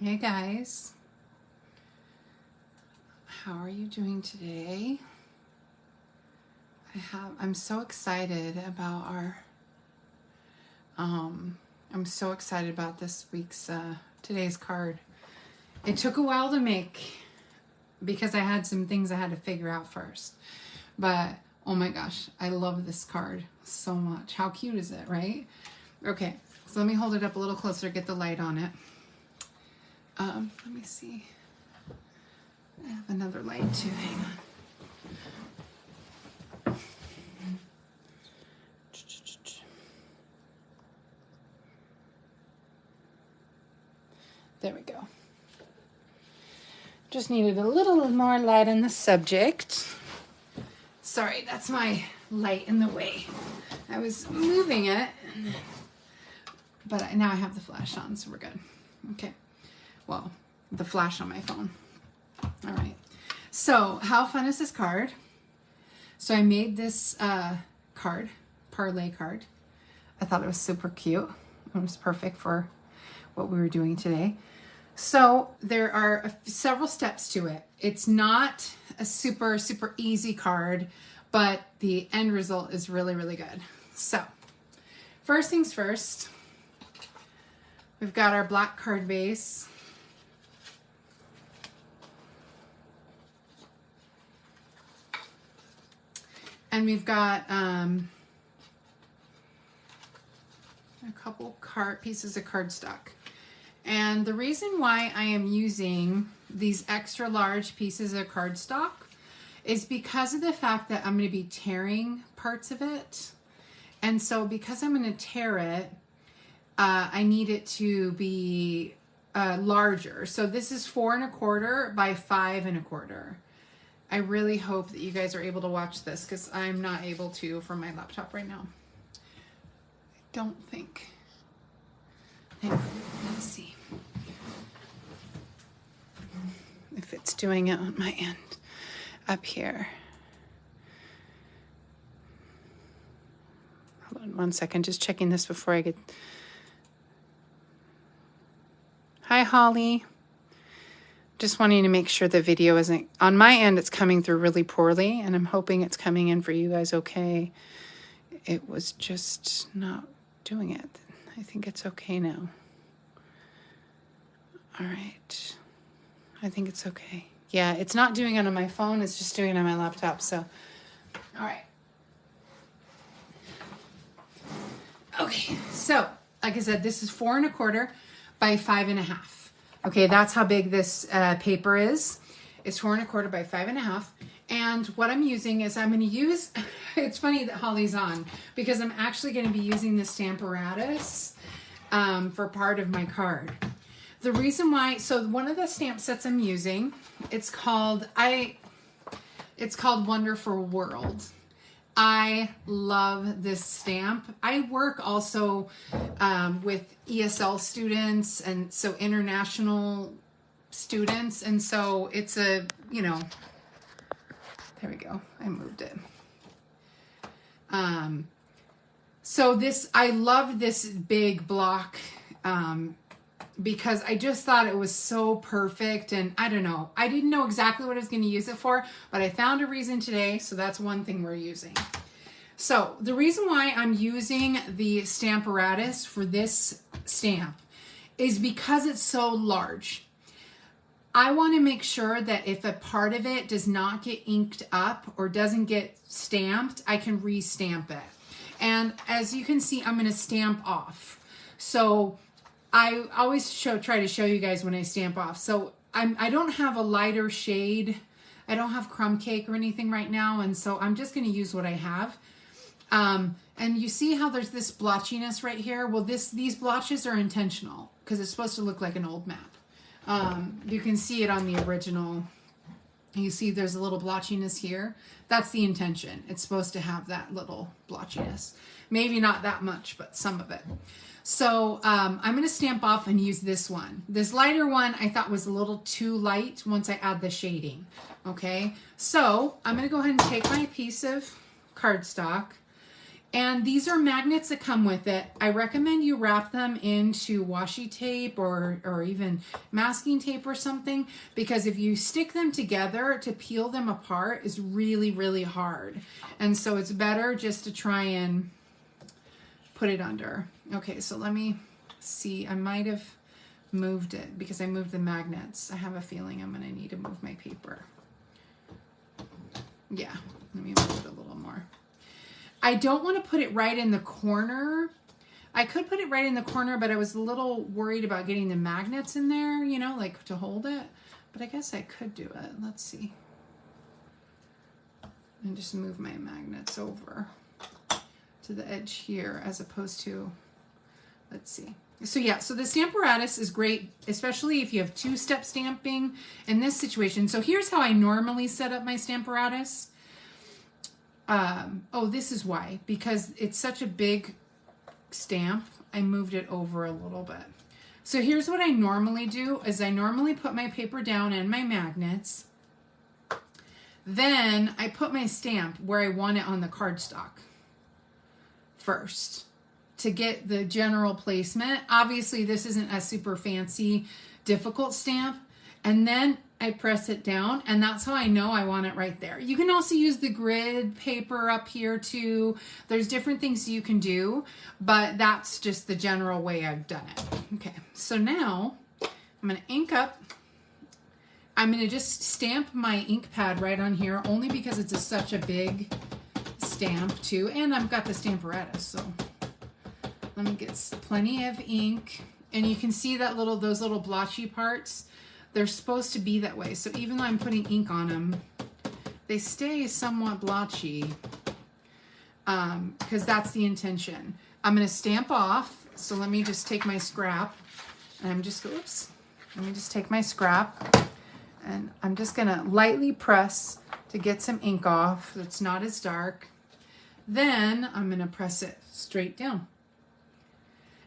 Hey guys, how are you doing today? I'm so excited about I'm so excited about this week's today's card. It took a while to make because I had some things I had to figure out first, but oh my gosh, I love this card so much. How cute is it, right? Okay, so let me hold it up a little closer, get the light on it. Let me see. I have another light too. Hang on. There we go. Just needed a little more light on the subject. Sorry, that's my light in the way. I was moving it, but now I have the flash on, so we're good. Okay. Well, the flash on my phone. All right. So how fun is this card? So I made this card, parlay card. I thought it was super cute. It was perfect for what we were doing today. So there are several steps to it. It's not a super easy card, but the end result is really, really good. So first things first, we've got our black card base. And we've got a couple pieces of cardstock. And the reason why I am using these extra large pieces of cardstock is because of the fact that I'm going to be tearing parts of it. And so because I'm going to tear it, I need it to be larger. So this is 4 1/4 by 5 1/4. I really hope that you guys are able to watch this because I'm not able to from my laptop right now. I don't think. Hang on, let's see if it's doing it on my end up here. Hold on one second, just checking this before I get. Hi, Holly. Just wanting to make sure the video isn't, on my end, it's coming through really poorly, and I'm hoping it's coming in for you guys okay. It was just not doing it. I think it's okay now. All right. I think it's okay. Yeah, it's not doing it on my phone. It's just doing it on my laptop. So, all right. Okay. So, like I said, this is 4 1/4 by 5 1/2. Okay, that's how big this paper is. It's 4 1/4 by 5 1/2. And what I'm using is I'm going to use, it's funny that Holly's on, because I'm actually going to be using the Stamparatus for part of my card. The reason why, so one of the stamp sets I'm using, it's called Watercolor World. I love this stamp. I work also with ESL students, and so international students. And so it's a, you know, there we go. I moved it. So this, I love this big block because I just thought it was so perfect. And I don't know, I didn't know exactly what I was going to use it for, but I found a reason today. So that's one thing we're using. So the reason why I'm using the Stamparatus for this stamp is because it's so large. I want to make sure that if a part of it does not get inked up or doesn't get stamped, I can re-stamp it. And as you can see, I'm going to stamp off. So I always try to show you guys when I stamp off. So I don't have a lighter shade. I don't have crumb cake or anything right now. And so I'm just going to use what I have. And you see how there's this blotchiness right here? Well, these blotches are intentional because it's supposed to look like an old map. You can see it on the original. You see there's a little blotchiness here. That's the intention. It's supposed to have that little blotchiness. Maybe not that much, but some of it. So I'm going to stamp off and use this one. This lighter one I thought was a little too light once I add the shading. Okay, so I'm going to go ahead and take my piece of cardstock. And these are magnets that come with it. I recommend you wrap them into washi tape or even masking tape or something, because if you stick them together, to peel them apart is really, really hard. And so it's better just to try and put it under. Okay, so let me see. I might have moved it because I moved the magnets. I have a feeling I'm going to need to move my paper. Yeah, let me move it a little more. I don't want to put it right in the corner. I could put it right in the corner, but I was a little worried about getting the magnets in there, you know, like to hold it. But I guess I could do it. Let's see. And just move my magnets over to the edge here as opposed to, let's see. So yeah, so the Stamparatus is great, especially if you have two-step stamping in this situation. So here's how I normally set up my Stamparatus. Oh, this is why, because it's such a big stamp, I moved it over a little bit. So here's what I normally do, is I normally put my paper down and my magnets. Then I put my stamp where I want it on the cardstock first to get the general placement. Obviously, this isn't a super fancy, difficult stamp. And then I press it down, and that's how I know I want it right there. You can also use the grid paper up here too. There's different things you can do, but that's just the general way I've done it. Okay, so now I'm gonna ink up. I'm gonna just stamp my ink pad right on here, only because it's such a big stamp too, and I've got the Stamparatus, so let me get plenty of ink. And you can see that those little blotchy parts, they're supposed to be that way. So even though I'm putting ink on them, they stay somewhat blotchy because that's the intention. I'm going to stamp off. So let me just take my scrap and I'm just, oops, let me just take my scrap and I'm just going to lightly press to get some ink off so it's not as dark. Then I'm going to press it straight down.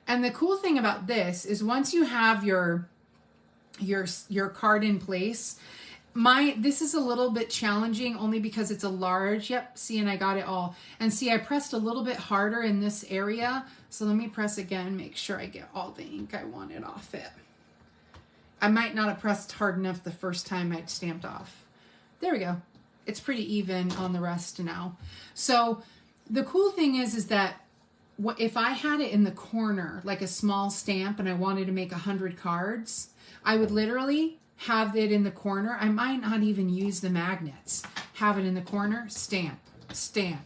And the cool thing about this is once you have your card in place, this is a little bit challenging only because it's a large, yep, see, and I got it all. And see, I pressed a little bit harder in this area. So let me press again, make sure I get all the ink I wanted off it. I might not have pressed hard enough the first time I'd stamped off. There we go. It's pretty even on the rest now. So the cool thing is that if I had it in the corner, like a small stamp, and I wanted to make 100 cards, I would literally have it in the corner. I might not even use the magnets. Have it in the corner, stamp, stamp.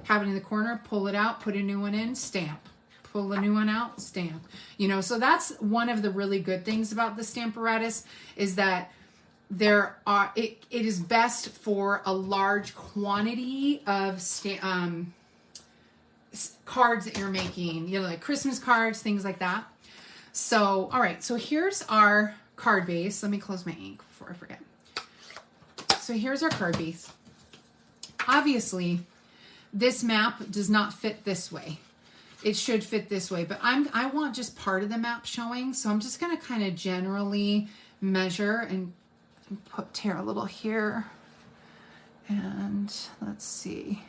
Have it in the corner, pull it out, put a new one in, stamp. Pull a new one out, stamp. You know, so that's one of the really good things about the Stamparatus is that it is best for a large quantity of cards that you're making, you know, like Christmas cards, things like that. So, all right, so here's our card base. Let me close my ink before I forget. So here's our card base. Obviously, this map does not fit this way. It should fit this way, but I want just part of the map showing, so I'm just gonna kind of generally measure and tear a little here. And let's see.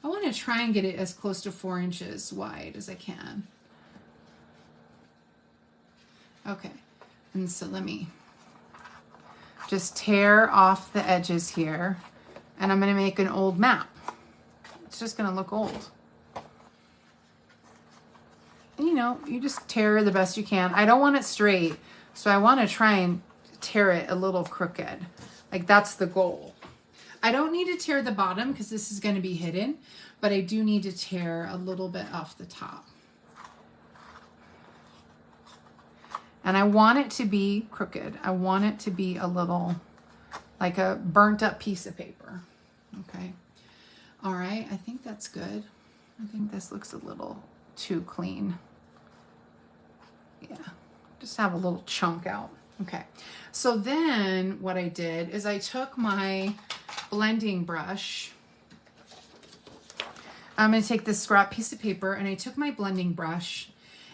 I want to try and get it as close to 4 inches wide as I can. Okay, and so let me just tear off the edges here, and I'm going to make an old map. It's just going to look old. And you know, you just tear the best you can. I don't want it straight, so I want to try and tear it a little crooked. Like that's the goal. I don't need to tear the bottom because this is going to be hidden, but I do need to tear a little bit off the top. And I want it to be crooked. I want it to be a little like a burnt up piece of paper. Okay. All right. I think that's good. I think this looks a little too clean. Yeah. Just have a little chunk out. Okay. So then what I did is I took my blending brush. I'm going to take this scrap piece of paper and I took my blending brush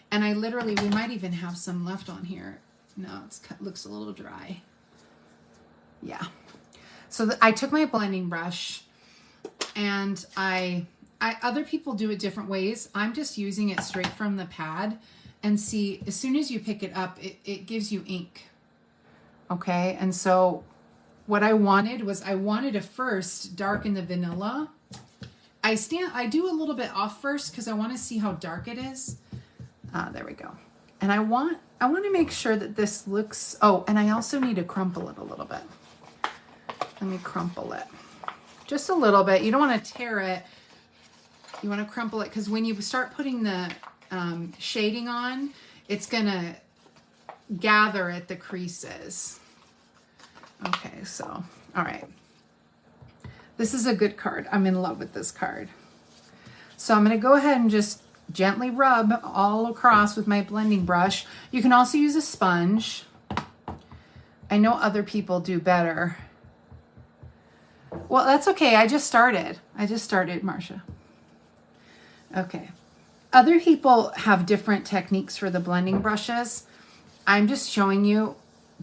and I literally, we might even have some left on here. No, it looks a little dry. Yeah. So I took my blending brush and I other people do it different ways. I'm just using it straight from the pad, and see, as soon as you pick it up, it gives you ink. Okay, and so what I wanted was I wanted to first darken the vanilla. I do a little bit off first because I want to see how dark it is. There we go. And I want to make sure that this looks, oh, and I also need to crumple it a little bit. Let me crumple it. Just a little bit. You don't want to tear it. You want to crumple it because when you start putting the shading on, it's going to gather at the creases. Okay, so, all right. This is a good card. I'm in love with this card. So I'm going to go ahead and just gently rub all across with my blending brush. You can also use a sponge. I know other people do better. Well, that's okay. I just started, Marcia. Okay. Other people have different techniques for the blending brushes. I'm just showing you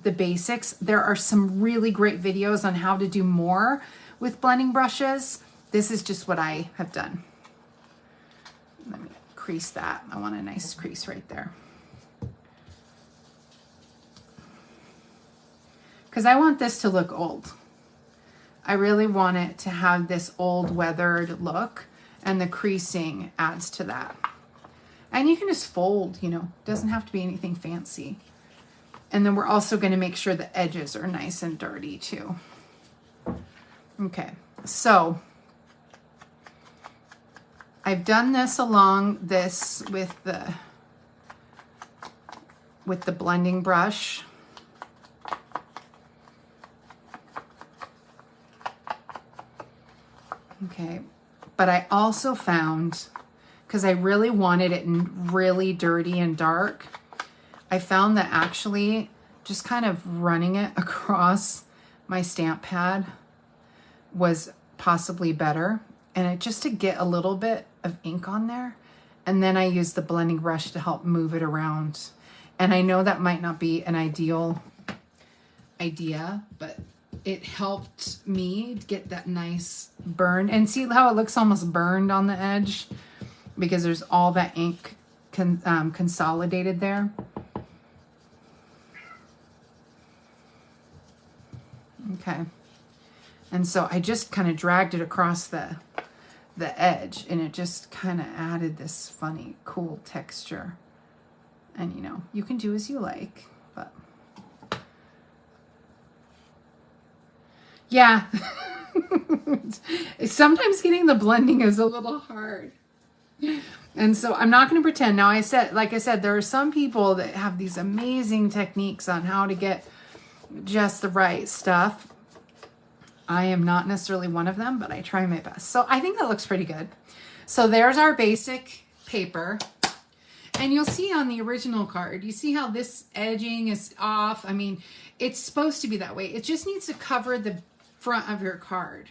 the basics. There are some really great videos on how to do more with blending brushes. This is just what I have done. Let me crease that. I want a nice crease right there. Because I want this to look old. I really want it to have this old weathered look, and the creasing adds to that. And you can just fold, you know, doesn't have to be anything fancy. And then we're also going to make sure the edges are nice and dirty too. Okay, so I've done this along this with the blending brush. Okay, but I also found, because I really wanted it really dirty and dark, I found that actually just kind of running it across my stamp pad was possibly better. And just to get a little bit of ink on there. And then I use the blending brush to help move it around. And I know that might not be an ideal idea, but it helped me get that nice burn. And see how it looks almost burned on the edge? Because there's all that ink consolidated there. Okay. And so I just kind of dragged it across the edge, and it just kind of added this funny, cool texture. And, you know, you can do as you like, but yeah. Sometimes getting the blending is a little hard. And so I'm not going to pretend. Now, like I said, there are some people that have these amazing techniques on how to get just the right stuff. I am not necessarily one of them, but I try my best. So I think that looks pretty good. So there's our basic paper. And you'll see on the original card, you see how this edging is off. I mean, it's supposed to be that way. It just needs to cover the front of your card.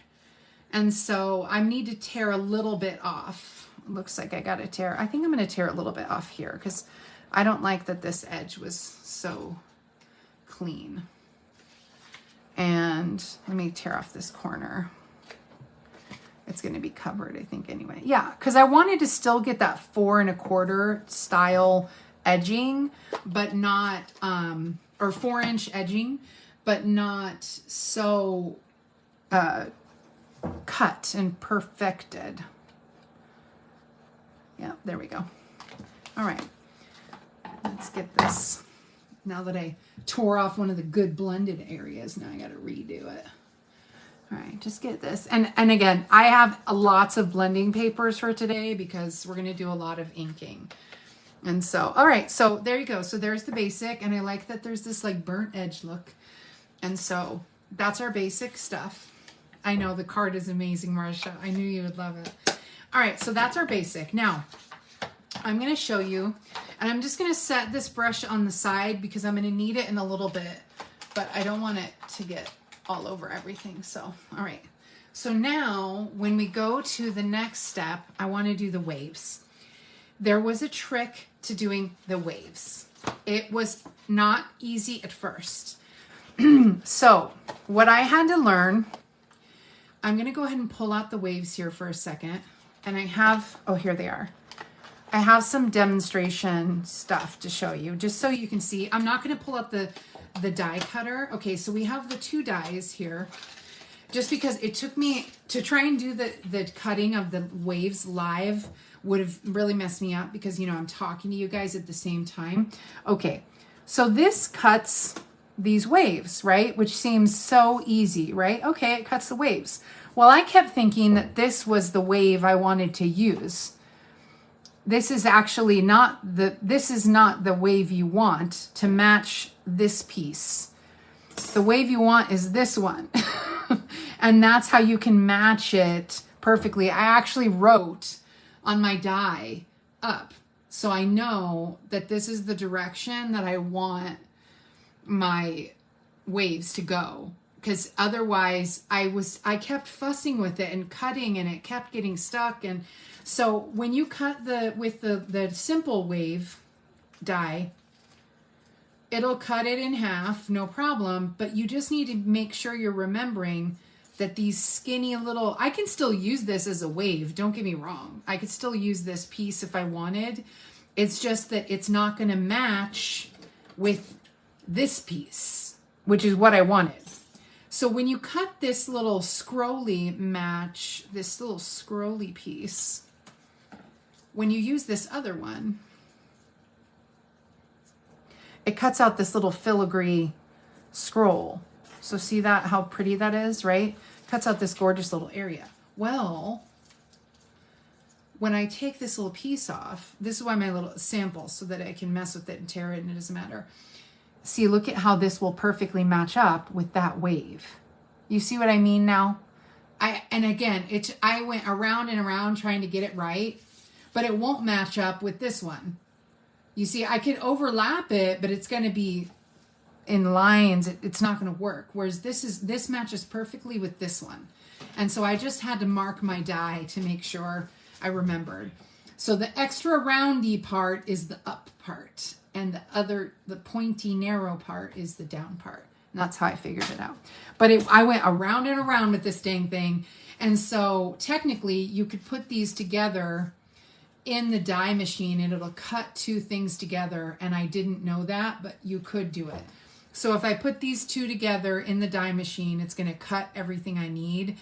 And so I need to tear a little bit off. It looks like I got to tear. I think I'm going to tear a little bit off here because I don't like that this edge was so clean. And let me tear off this corner. It's going to be covered, I think, anyway. Yeah, because I wanted to still get that 4 1/4 style edging, but not, or 4-inch edging, but not so cut and perfected. Yeah, there we go. All right, let's get this. Now that I tore off one of the good blended areas, now I got to redo it. All right, just get this. And again, I have lots of blending papers for today because we're going to do a lot of inking. And so, all right, so there you go. So there's the basic, and I like that there's this like burnt edge look. And so that's our basic stuff. I know the card is amazing, Marcia. I knew you would love it. All right, so that's our basic. Now, I'm going to show you, and I'm just going to set this brush on the side because I'm going to need it in a little bit, but I don't want it to get all over everything. So, all right. So now when we go to the next step, I want to do the waves. There was a trick to doing the waves. It was not easy at first. So what I had to learn, I'm going to go ahead and pull out the waves here for a second. And I have, oh, here they are. I have some demonstration stuff to show you, just so you can see. I'm not going to pull up the die cutter. Okay, so we have the 2 dies here. Just because it took me to try and do the cutting of the waves live would have really messed me up because, you know, I'm talking to you guys at the same time. Okay, so this cuts these waves, right? Which seems so easy, right? Okay, it cuts the waves. Well, I kept thinking that this was the wave I wanted to use. This is actually not the wave you want to match this piece. The wave you want is this one. And that's how you can match it perfectly. I actually wrote on my die up, so I know that this is the direction that I want my waves to go. Because otherwise I kept fussing with it and cutting, and it kept getting stuck. And so when you cut with the simple wave die, it'll cut it in half, no problem. But you just need to make sure you're remembering that these skinny little, I can still use this as a wave, don't get me wrong. I could still use this piece if I wanted. It's just that it's not going to match with this piece, which is what I wanted. So when you cut this little scrolly match, this little scrolly piece, when you use this other one, it cuts out this little filigree scroll. So see that, how pretty that is, right? Cuts out this gorgeous little area. Well, when I take this little piece off, this is why my little sample, so that I can mess with it and tear it and it doesn't matter. See, look at how this will perfectly match up with that wave. You see what I mean now? And again, I went around and around trying to get it right, but it won't match up with this one. You see, I could overlap it, but it's going to be in lines. It's not going to work. Whereas this matches perfectly with this one. And so I just had to mark my die to make sure I remembered. So the extra roundy part is the up part, and the pointy narrow part is the down part. And that's how I figured it out. But I went around and around with this dang thing. And so technically you could put these together in the die machine and it'll cut 2 things together. And I didn't know that, but you could do it. So if I put these 2 together in the die machine, it's going to cut everything I need,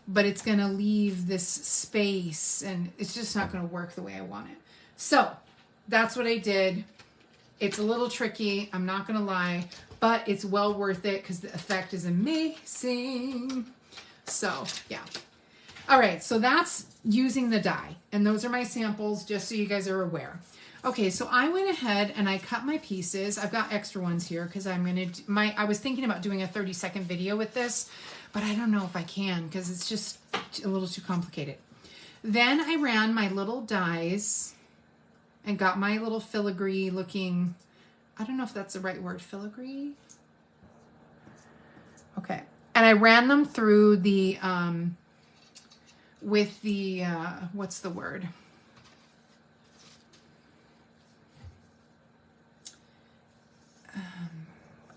but it's going to leave this space and it's just not going to work the way I want it. So that's what I did. It's a little tricky, I'm not going to lie, but it's well worth it because the effect is amazing. So yeah. All right, so that's using the die, and those are my samples just so you guys are aware. Okay, so I went ahead and I cut my pieces. I've got extra ones here because I was thinking about doing a 30-second video with this, but I don't know if I can because it's just a little too complicated. Then I ran my little dies and got my little filigree looking, I don't know if that's the right word, filigree? Okay, and I ran them through the, with the, what's the word?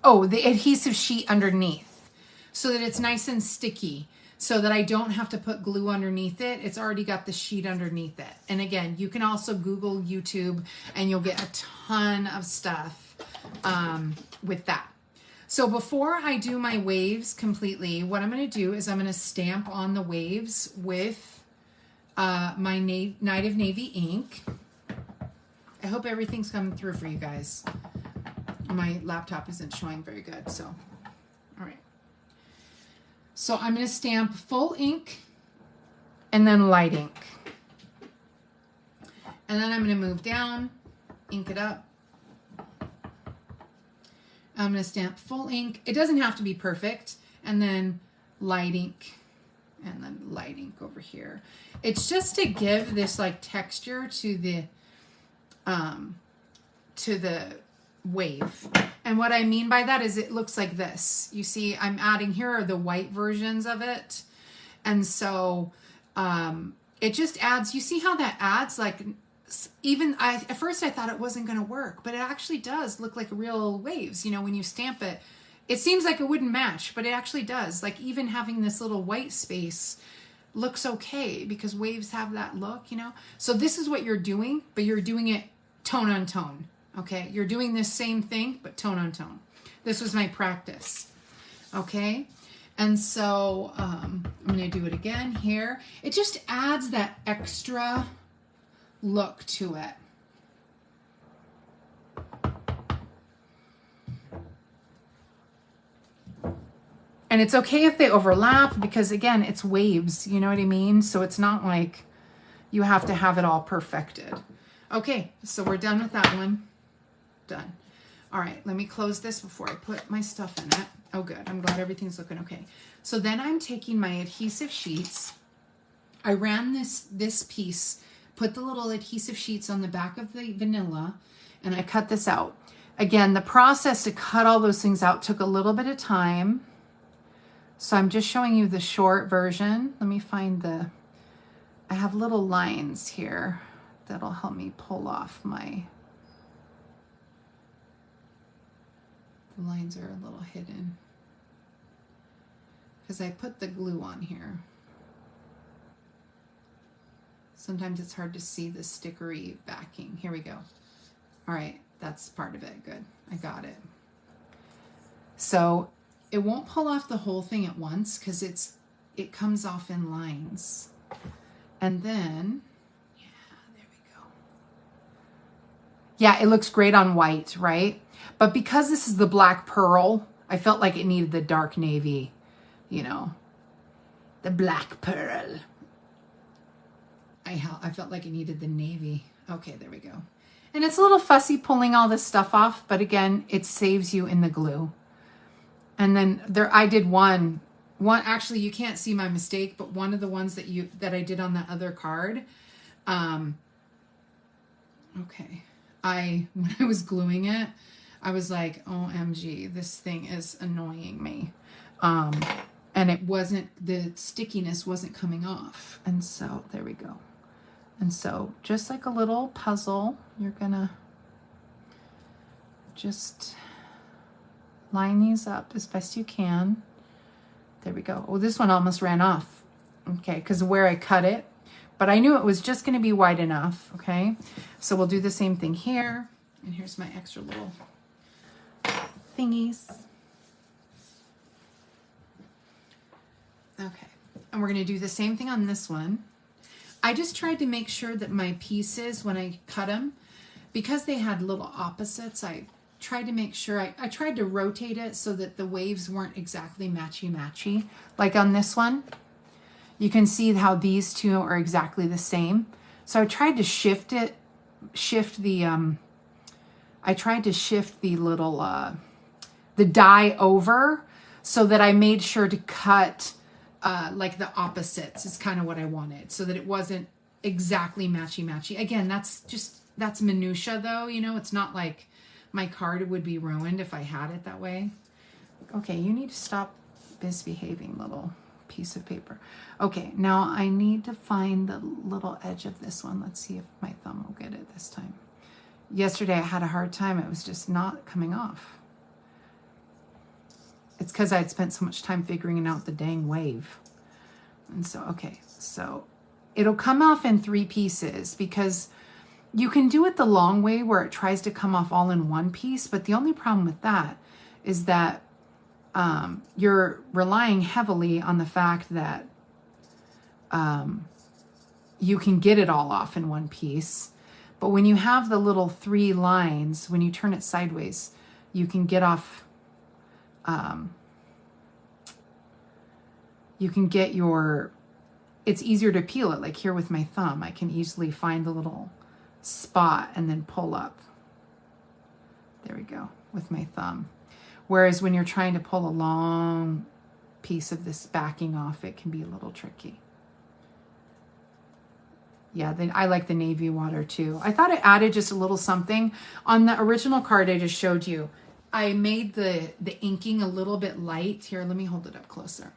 The adhesive sheet underneath so that it's nice and sticky so that I don't have to put glue underneath it. It's already got the sheet underneath it. And again, you can also Google YouTube and you'll get a ton of stuff with that. So before I do my waves completely, what I'm going to do is I'm going to stamp on the waves with my Night of Navy ink. I hope everything's coming through for you guys. My laptop isn't showing very good, so all right. So I'm going to stamp full ink and then light ink. And then I'm going to move down, ink it up. I'm going to stamp full ink. It doesn't have to be perfect. And then light ink and then light ink over here. It's just to give this like texture to the wave. And what I mean by that is it looks like this. You see, I'm adding, here are the white versions of it. And so it just adds, you see how that adds, like, even at first I thought it wasn't going to work, but it actually does look like real waves. You know, when you stamp it, it seems like it wouldn't match, but it actually does. Like even having this little white space looks okay because waves have that look, you know? So this is what you're doing, but you're doing it tone on tone, okay? You're doing this same thing, but tone on tone. This was my practice, okay? And so I'm gonna do it again here. It just adds that extra look to it. And it's okay if they overlap because again, it's waves, you know what I mean? So it's not like you have to have it all perfected. Okay, so we're done with that one. Done. All right, let me close this before I put my stuff in it. Oh, good. I'm glad everything's looking okay. So then I'm taking my adhesive sheets. I ran this piece, put the little adhesive sheets on the back of the vanilla, and I cut this out. Again, the process to cut all those things out took a little bit of time. So I'm just showing you the short version. Let me find I have little lines here that'll help me pull off the lines are a little hidden because I put the glue on here. Sometimes it's hard to see the stickery backing. Here we go. All right, that's part of it. Good, I got it. So it won't pull off the whole thing at once because it comes off in lines. And then, yeah, there we go. Yeah, it looks great on white, right? But because this is the black pearl, I felt like it needed the dark navy, you know, the black pearl. I felt like it needed the navy. Okay, there we go. And it's a little fussy pulling all this stuff off, but again, it saves you in the glue. And then I did one, actually you can't see my mistake, but one of the ones that I did on that other card, okay. When I was gluing it, I was like, OMG, this thing is annoying me. And the stickiness wasn't coming off. And so there we go. And so just like a little puzzle, you're gonna just line these up as best you can. There we go. Oh, this one almost ran off. Okay, because of where I cut it. But I knew it was just going to be wide enough. Okay, so we'll do the same thing here. And here's my extra little thingies. Okay, and we're going to do the same thing on this one. I just tried to make sure that my pieces, when I cut them, because they had little opposites, I tried to make sure, I tried to rotate it so that the waves weren't exactly matchy-matchy. Like on this one, you can see how these two are exactly the same. So I tried to shift the little, the die over so that I made sure to cut like the opposites is kind of what I wanted, so that it wasn't exactly matchy-matchy. Again, that's minutia though, you know, it's not like my card would be ruined if I had it that way. Okay, you need to stop misbehaving, little piece of paper. Okay, now I need to find the little edge of this one. Let's see if my thumb will get it this time. Yesterday I had a hard time. It was just not coming off. It's because I had spent so much time figuring out the dang wave. And so, okay, so it'll come off in 3 pieces because you can do it the long way where it tries to come off all in one piece, but the only problem with that is that you're relying heavily on the fact that you can get it all off in one piece. But when you have the little 3 lines, when you turn it sideways, you can get off, you can get it's easier to peel it. Like here with my thumb, I can easily find the little spot and then pull up. There we go, with my thumb. Whereas when you're trying to pull a long piece of this backing off, it can be a little tricky. Yeah, then I like the navy water too. I thought it added just a little something. On the original card I just showed you, I made the inking a little bit light. Here, let me hold it up closer.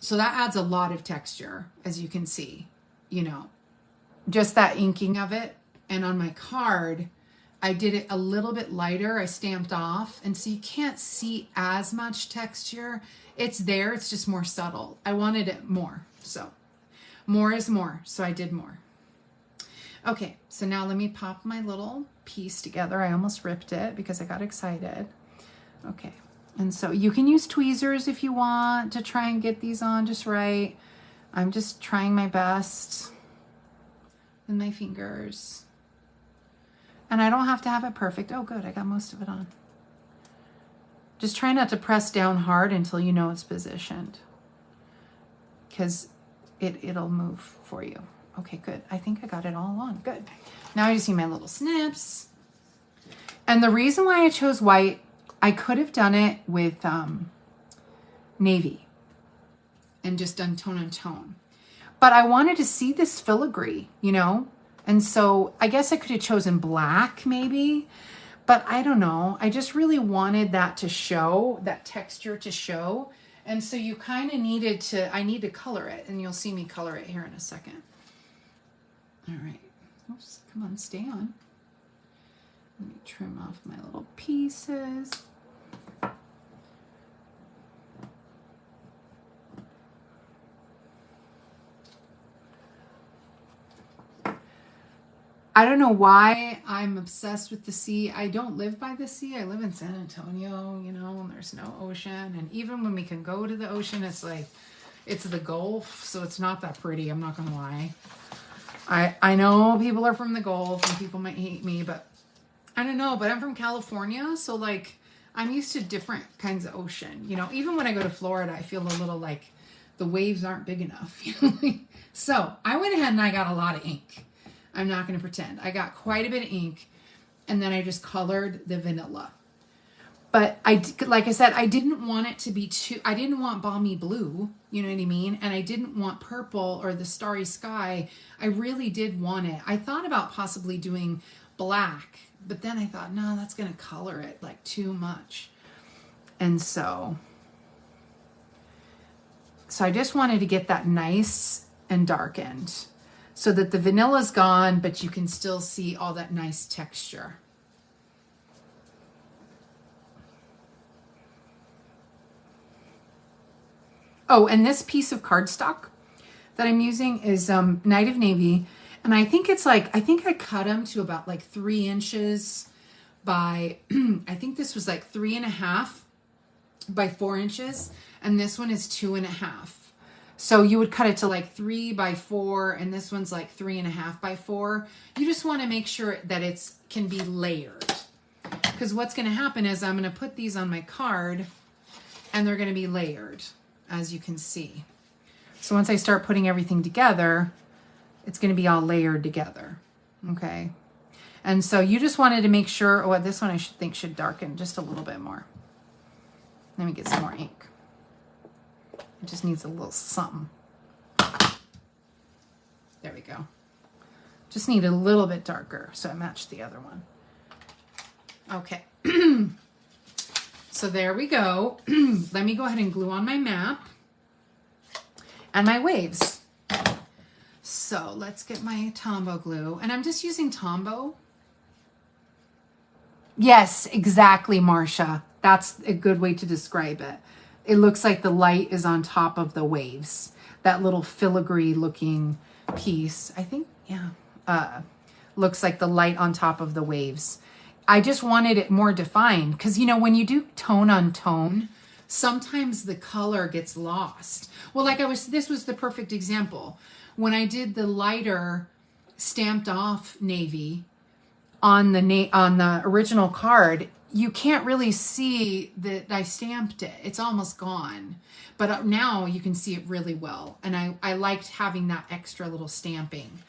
So that adds a lot of texture, as you can see, you know, just that inking of it. And on my card, I did it a little bit lighter. I stamped off, and so you can't see as much texture. It's there, it's just more subtle. I wanted it more, so more is more, so I did more. Okay, so now let me pop my little piece together. I almost ripped it because I got excited. Okay, and so you can use tweezers if you want to try and get these on just right. I'm just trying my best with my fingers. And I don't have to have it perfect. Oh, good, I got most of it on. Just try not to press down hard until you know it's positioned, because it'll move for you. Okay, good. I think I got it all on. Good. Now I just need my little snips. And the reason why I chose white, I could have done it with navy and just done tone on tone. But I wanted to see this filigree, you know? And so I guess I could have chosen black maybe, but I don't know. I just really wanted that to show, that texture to show. And so you kind of needed to, I need to color it, and you'll see me color it here in a second. All right. Oops, come on, stay on. Let me trim off my little pieces. I don't know why I'm obsessed with the sea. I don't live by the sea. I live in San Antonio, you know, and there's no ocean. And even when we can go to the ocean, it's like, it's the Gulf, so it's not that pretty. I'm not going to lie. I know people are from the Gulf and people might hate me, but I don't know. But I'm from California, so like I'm used to different kinds of ocean. You know, even when I go to Florida, I feel a little like the waves aren't big enough. So I went ahead and I got a lot of ink. I'm not going to pretend. I got quite a bit of ink, and then I just colored the vanilla. But like I said, I didn't want it to be too, I didn't want balmy blue, you know what I mean? And I didn't want purple or the starry sky. I really did want it. I thought about possibly doing black, but then I thought, no, that's going to color it like too much. And so I just wanted to get that nice and darkened so that the vanilla's gone, but you can still see all that nice texture. Oh, and this piece of cardstock that I'm using is Night of Navy. And I think it's like, I think I cut them to about like 3 inches by, I think this was like 3.5 by 4 inches. And this one is 2.5. So you would cut it to like 3 by 4, and this one's like 3.5 by 4. You just want to make sure that it's can be layered. Because what's going to happen is I'm going to put these on my card, and they're going to be layered, as you can see. So once I start putting everything together, it's going to be all layered together. Okay. And so you just wanted to make sure, oh, this one I think should darken just a little bit more. Let me get some more ink. It just needs a little something. There we go. Just need a little bit darker so it matched the other one. Okay. So there we go. Let me go ahead and glue on my map and my waves. So let's get my Tombow glue. And I'm just using Tombow. Yes, exactly, Marcia. That's a good way to describe it. It looks like the light is on top of the waves. That little filigree looking piece, I think, yeah, looks like the light on top of the waves. I just wanted it more defined because, you know, when you do tone on tone, sometimes the color gets lost. Well, like this was the perfect example. When I did the lighter stamped off navy on the original card, you can't really see that I stamped it. It's almost gone. But now you can see it really well. And I liked having that extra little stamping.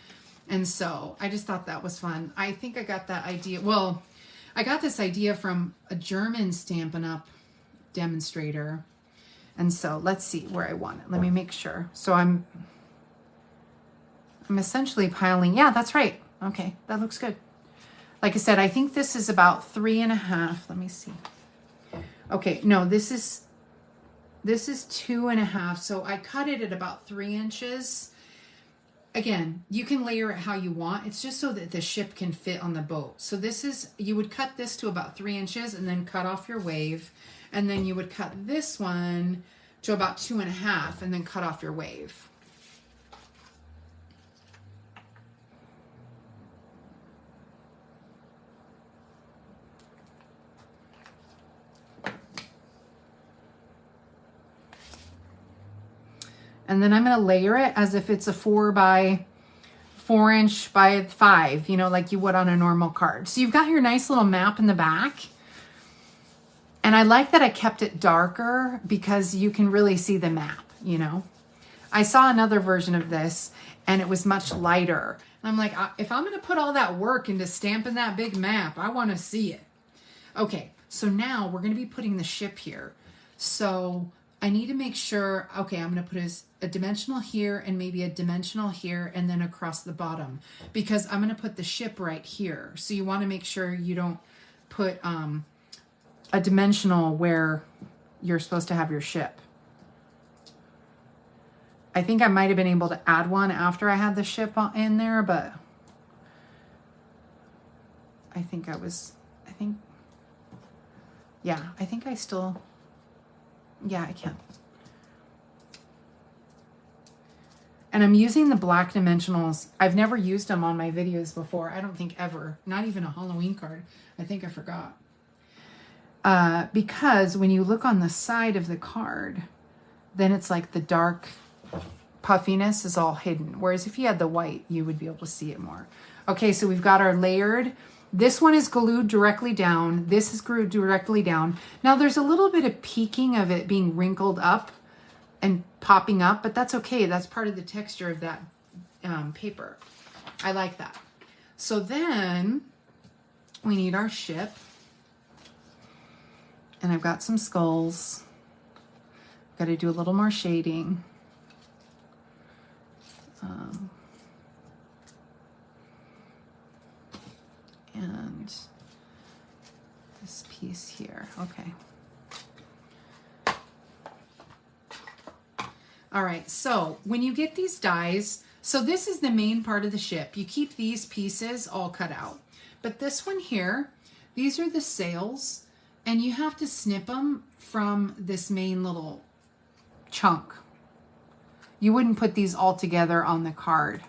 And so I just thought that was fun. I think I got that idea. Well, I got this idea from a German Stampin' Up! Demonstrator. And so let's see where I want it. Let me make sure. So I'm essentially piling. Yeah, that's right. Okay, that looks good. Like I said, I think this is about 3.5. Let me see. Okay, no, this is 2.5. So I cut it at about 3 inches. again, you can layer it how you want. It's just so that the ship can fit on the boat. So this is, you would cut this to about 3 inches and then cut off your wave. And then you would cut this one to about 2.5 and then cut off your wave. And then I'm going to layer it as if it's a 4 by 4 inch by 5, you know, like you would on a normal card. So you've got your nice little map in the back. And I like that I kept it darker because you can really see the map, you know. I saw another version of this and it was much lighter. And I'm like, if I'm going to put all that work into stamping that big map, I want to see it. Okay, so now we're going to be putting the ship here. So I need to make sure, okay, I'm going to put a dimensional here and maybe a dimensional here and then across the bottom because I'm going to put the ship right here. So you want to make sure you don't put a dimensional where you're supposed to have your ship. I think I might have been able to add one after I had the ship in there, but I think I can. And I'm using the black dimensionals. I've never used them on my videos before. I don't think ever. Not even a Halloween card. I think I forgot. Because when you look on the side of the card, then it's like the dark puffiness is all hidden. Whereas if you had the white, you would be able to see it more. Okay, so we've got our layered. This one is glued directly down. This is glued directly down. Now there's a little bit of peeking of it being wrinkled up and popping up, but that's okay. That's part of the texture of that paper. I like that. So then we need our ship. And I've got some skulls. Got to do a little more shading. And this piece here. Okay. All right, so when you get these dies, so this is the main part of the ship. You keep these pieces all cut out. But this one here, these are the sails, and you have to snip them from this main little chunk. You wouldn't put these all together on the card.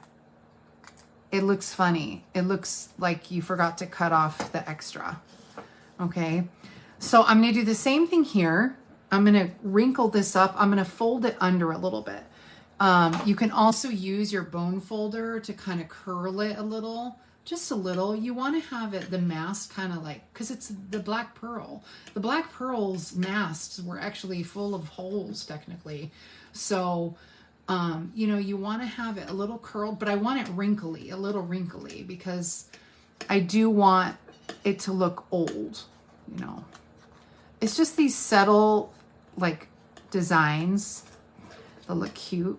It looks funny. It looks like you forgot to cut off the extra. Okay, so I'm going to do the same thing here. I'm going to wrinkle this up. I'm going to fold it under a little bit. You can also use your bone folder to kind of curl it a little, just a little. You want to have it, the mast kind of like, because it's the black pearl. The black pearl's masts were actually full of holes technically. So, you know, you want to have it a little curled, but I want it wrinkly, a little wrinkly, because I do want it to look old, you know. It's just these subtle, like, designs that look cute.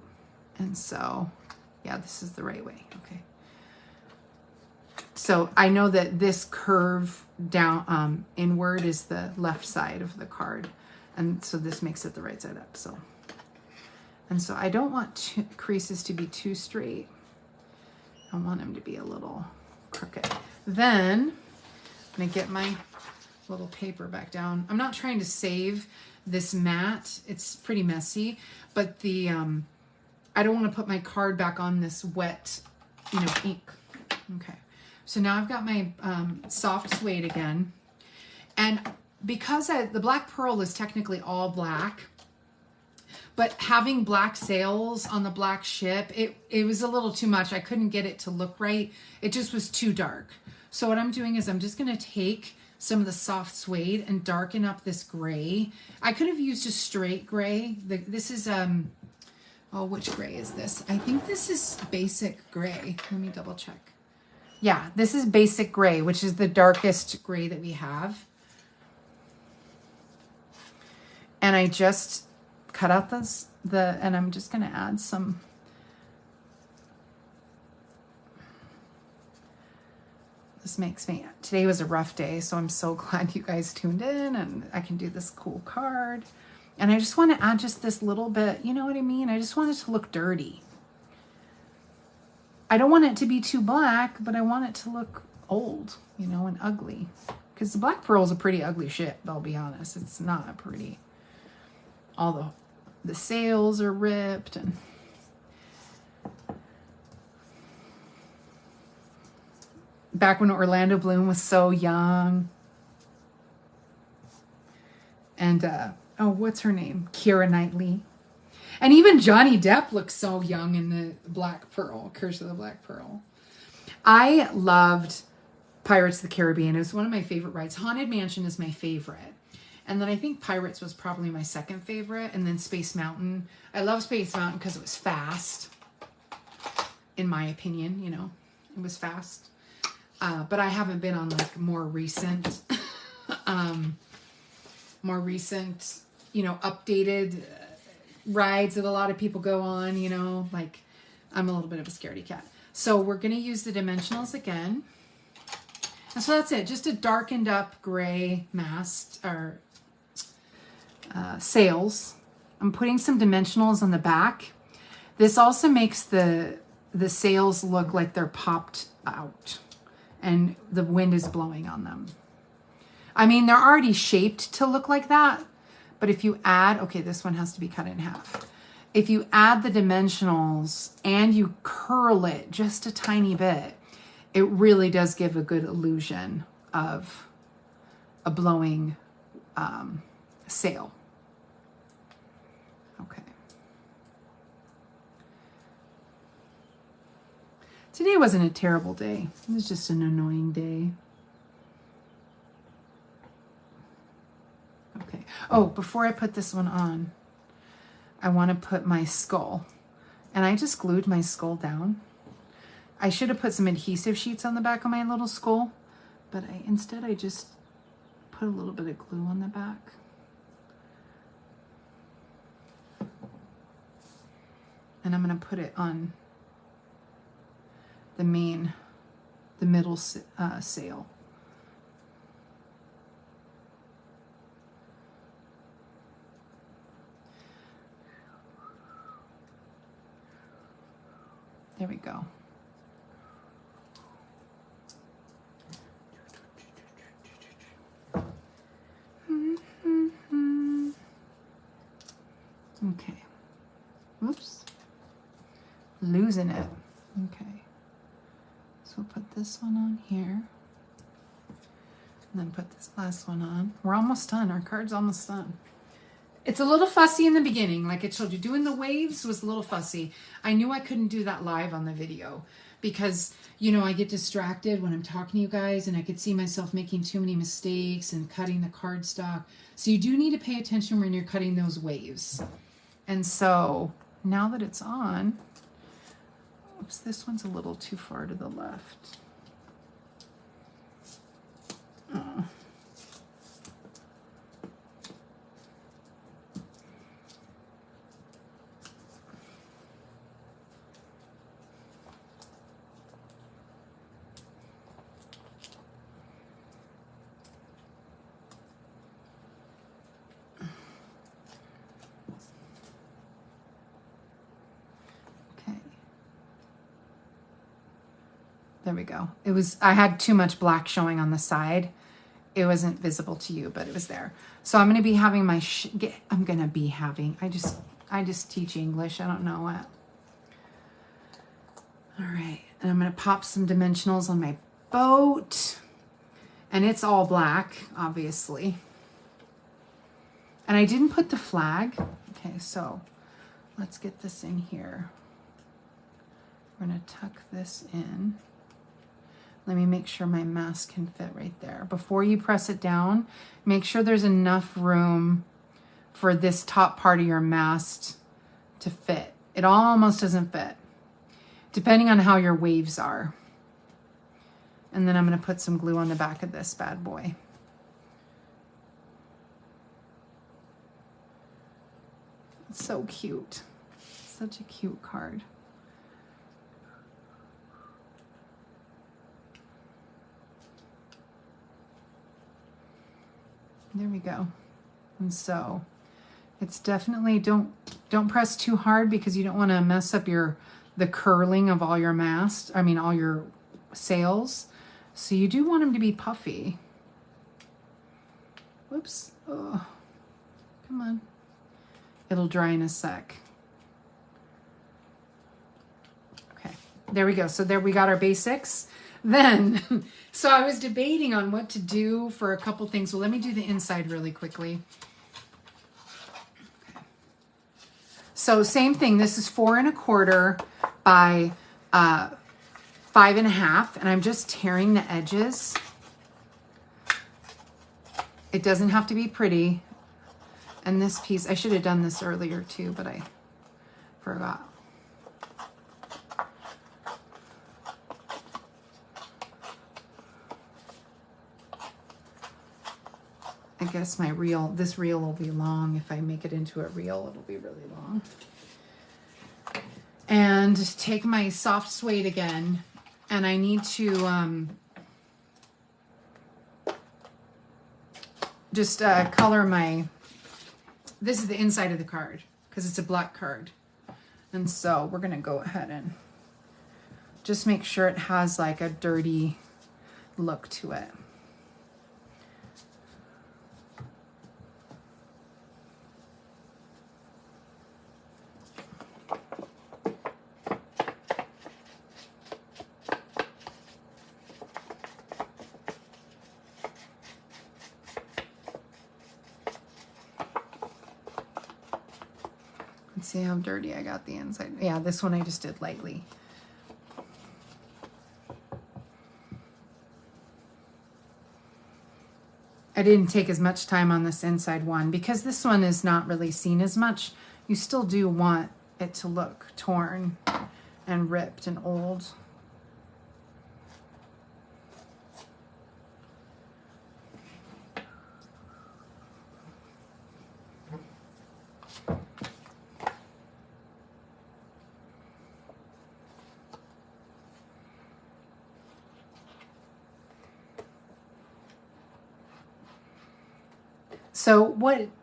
And so, yeah, this is the right way. Okay. So I know that this curve down inward is the left side of the card. And so this makes it the right side up. So, and so I don't want creases to be too straight. I want them to be a little crooked. Then I'm going to get my little paper back down. I'm not trying to save this mat. It's pretty messy, but the I don't want to put my card back on this wet, you know, ink. Okay. So now I've got my soft suede again. And because the black pearl is technically all black, but having black sails on the black ship, it was a little too much. I couldn't get it to look right. It just was too dark. So what I'm doing is I'm just going to take some of the soft suede and darken up this gray. I could have used a straight gray. This is, oh, which gray is this? I think this is basic gray. Let me double check. Yeah, this is basic gray, which is the darkest gray that we have. And I just cut out and I'm just going to add some. This makes me, today was a rough day, so I'm so glad you guys tuned in and I can do this cool card. And I just want to add just this little bit, you know what I mean? I just want it to look dirty. I don't want it to be too black, but I want it to look old, you know, and ugly. Because the black pearl is a pretty ugly ship, I'll be honest. It's not pretty. All the sails are ripped and back when Orlando Bloom was so young. And oh, what's her name? Keira Knightley. And even Johnny Depp looks so young in the Black Pearl, Curse of the Black Pearl. I loved Pirates of the Caribbean. It was one of my favorite rides. Haunted Mansion is my favorite. And then I think Pirates was probably my second favorite. And then Space Mountain. I love Space Mountain because it was fast. In my opinion, you know, it was fast. But I haven't been on like more recent, you know, updated rides that a lot of people go on, you know, like I'm a little bit of a scaredy cat. So we're going to use the dimensionals again. And so that's it. Just a darkened up gray mast or sails. I'm putting some dimensionals on the back. This also makes the sails look like they're popped out and the wind is blowing on them. I mean, they're already shaped to look like that. But if you add, okay, this one has to be cut in half. If you add the dimensionals and you curl it just a tiny bit, it really does give a good illusion of a blowing sail. Okay. Today wasn't a terrible day. It was just an annoying day. Okay. Oh, before I put this one on, I want to put my skull. And I just glued my skull down. I should have put some adhesive sheets on the back of my little skull, but instead I just put a little bit of glue on the back. And I'm going to put it on the middle sail. There we go. Okay. Oops. Losing it. Okay. So we'll put this one on here. And then put this last one on. We're almost done. Our card's almost done. It's a little fussy in the beginning. Like I told you, doing the waves was a little fussy. I knew I couldn't do that live on the video because, you know, I get distracted when I'm talking to you guys and I could see myself making too many mistakes and cutting the cardstock. So you do need to pay attention when you're cutting those waves. And so now that it's on, oops, this one's a little too far to the left. Oh. There we go. I had too much black showing on the side. It wasn't visible to you, but it was there. So I'm going to be having my, I just teach English. I don't know what. All right. And I'm going to pop some dimensionals on my boat. And it's all black, obviously. And I didn't put the flag. Okay, so let's get this in here. We're going to tuck this in. Let me make sure my mask can fit right there. Before you press it down, make sure there's enough room for this top part of your mast to fit. It almost doesn't fit, depending on how your waves are. And then I'm going to put some glue on the back of this bad boy. It's so cute. Such a cute card. There we go. And so it's definitely, don't press too hard because you don't want to mess up your the curling of all your masts, I mean all your sails. So you do want them to be puffy. Whoops. Oh, come on. It'll dry in a sec. Okay, there we go. So there we got our basics. Then, so I was debating on what to do for a couple things. Well, let me do the inside really quickly. Okay. So same thing. This is 4 1/4 by 5 1/2, and I'm just tearing the edges. It doesn't have to be pretty. And this piece, I should have done this earlier too, but I forgot. I guess this reel will be long. If I make it into a reel, it'll be really long. And take my soft suede again, and I need to just color this is the inside of the card because it's a black card. And so we're gonna go ahead and just make sure it has like a dirty look to it. Let's see how dirty I got the inside. Yeah, this one I just did lightly. I didn't take as much time on this inside one because this one is not really seen as much. You still do want it to look torn and ripped and old.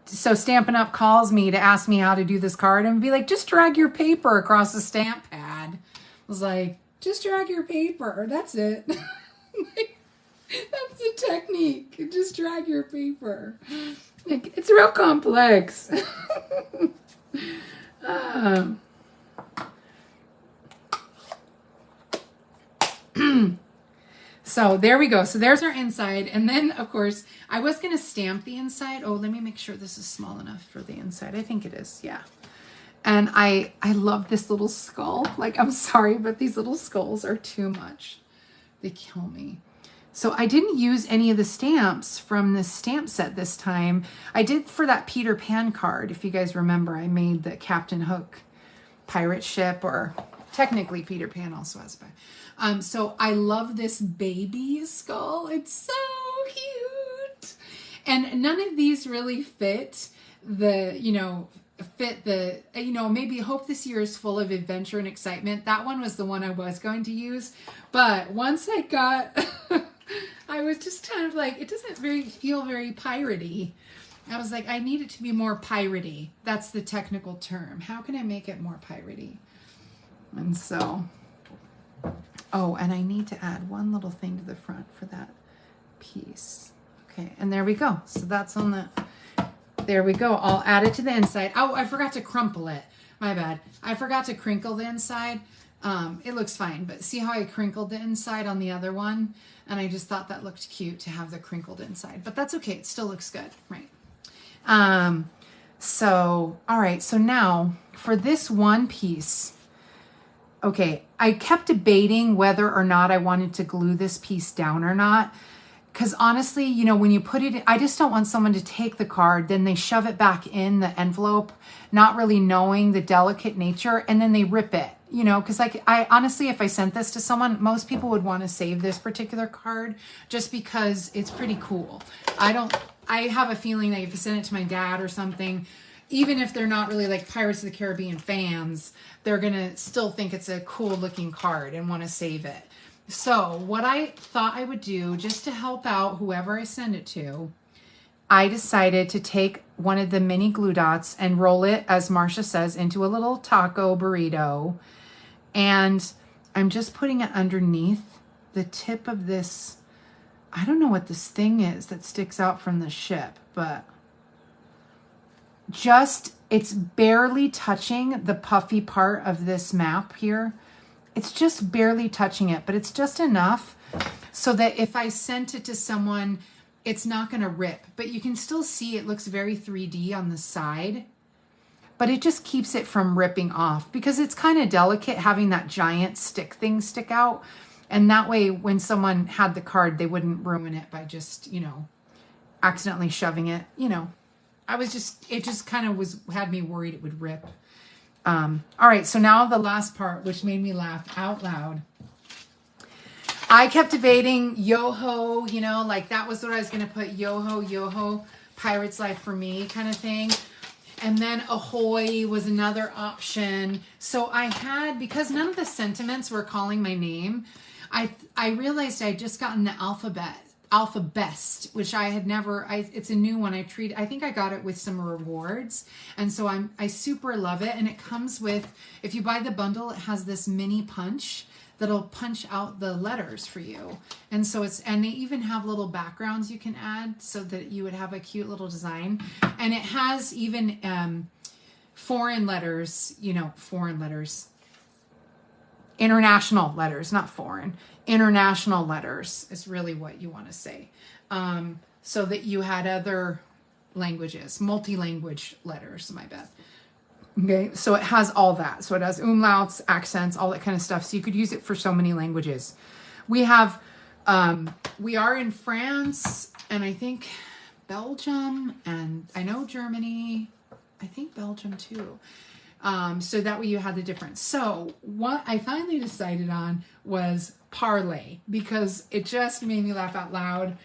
So Stampin' Up! Calls me to ask me how to do this card and be like, just drag your paper across the stamp pad. I was like, just drag your paper. That's it. That's the technique. Just drag your paper. Like, it's real complex. So there we go. So there's our inside. And then, of course, I was going to stamp the inside. Oh, let me make sure this is small enough for the inside. I think it is. Yeah. And I love this little skull. Like, I'm sorry, but these little skulls are too much. They kill me. So I didn't use any of the stamps from this stamp set this time. I did for that Peter Pan card. If you guys remember, I made the Captain Hook pirate ship, or technically Peter Pan also has a so I love this baby skull. It's so cute. And none of these really fit the, maybe Hope This Year is Full of Adventure and Excitement. That one was the one I was going to use. But once I got, I was just kind of like, it doesn't feel very piratey. I was like, I need it to be more piratey. That's the technical term. How can I make it more piratey? And so... Oh, and I need to add one little thing to the front for that piece. Okay, and there we go. So that's on the, there we go. I'll add it to the inside. Oh, I forgot to crumple it. My bad. I forgot to crinkle the inside. It looks fine, but see how I crinkled the inside on the other one? And I just thought that looked cute to have the crinkled inside, but that's okay. It still looks good, right? So, all right. So now for this one piece, okay, I kept debating whether or not I wanted to glue this piece down or not. Because honestly, when you put it, I just don't want someone to take the card, then they shove it back in the envelope, not really knowing the delicate nature, and then they rip it, because I honestly, if I sent this to someone, most people would want to save this particular card just because it's pretty cool. I have a feeling that if I send it to my dad or something, even if they're not really like Pirates of the Caribbean fans, they're going to still think it's a cool looking card and want to save it. So what I thought I would do, just to help out whoever I send it to, I decided to take one of the mini glue dots and roll it, as Marcia says, into a little taco burrito. And I'm just putting it underneath the tip of this. I don't know what this thing is that sticks out from the ship, but just, it's barely touching the puffy part of this map here. It's just barely touching it, but it's just enough so that if I sent it to someone, it's not going to rip. But you can still see it looks very 3D on the side, but it just keeps it from ripping off because it's kind of delicate having that giant stick thing stick out. And that way, when someone had the card, they wouldn't ruin it by just, you know, accidentally shoving it, you know. It just kind of had me worried it would rip. All right, so now the last part, which made me laugh out loud. I kept debating Yoho, you know, like that was what I was going to put, Yoho, Pirate's Life for Me kind of thing. And then Ahoy was another option. So I had, because none of the sentiments were calling my name, I realized I had just gotten the Alpha Best, which I had never, it's a new one. I think I got it with some rewards. And so I super love it. And it comes with, if you buy the bundle, it has this mini punch that'll punch out the letters for you. And so and they even have little backgrounds you can add so that you would have a cute little design. And it has even foreign letters, you know, international letters, not foreign. International letters is really what you want to say. So that you had other languages, multi-language letters, my bad. Okay, so it has all that. So it has umlauts, accents, all that kind of stuff. So you could use it for so many languages. We have, we are in France and I think Belgium and I know Germany, I think Belgium too. So that way you had the difference. So what I finally decided on was parlay because it just made me laugh out loud.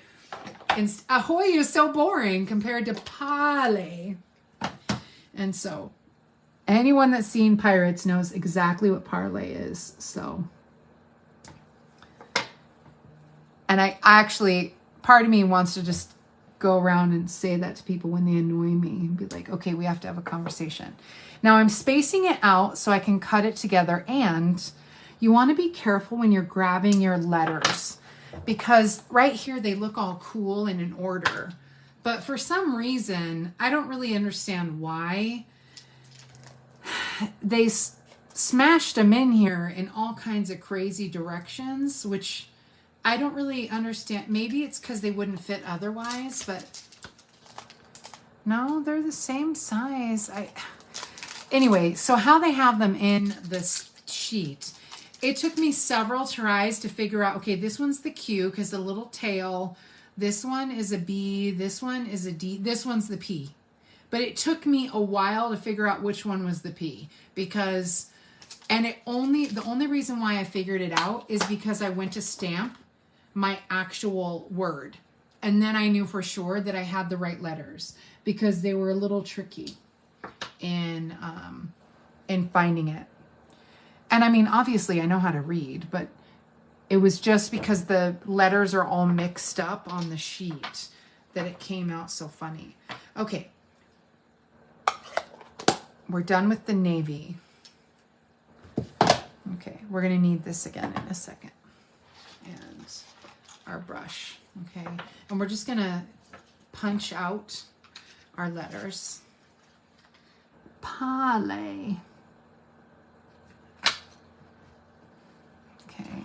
And Ahoy is so boring compared to parlay. And so anyone that's seen Pirates knows exactly what parlay is. So, and I actually, part of me wants to just go around and say that to people when they annoy me and be like, okay, we have to have a conversation. Now I'm spacing it out so I can cut it together, and you want to be careful when you're grabbing your letters because right here they look all cool and in order. But for some reason, I don't really understand why they smashed them in here in all kinds of crazy directions, which I don't really understand. Maybe it's because they wouldn't fit otherwise, but no, they're the same size. Anyway, so how they have them in this sheet, it took me several tries to figure out, okay, this one's the Q because the little tail, this one is a B, this one is a D, this one's the P. But it took me a while to figure out which one was the P because, and the only reason why I figured it out is because I went to stamp my actual word. And then I knew for sure that I had the right letters because they were a little tricky in finding it. And I mean, obviously I know how to read, but it was just because the letters are all mixed up on the sheet that it came out so funny. Okay. We're done with the navy. Okay, we're gonna need this again in a second. And our brush, okay? And we're just gonna punch out our letters. Parlay. Okay.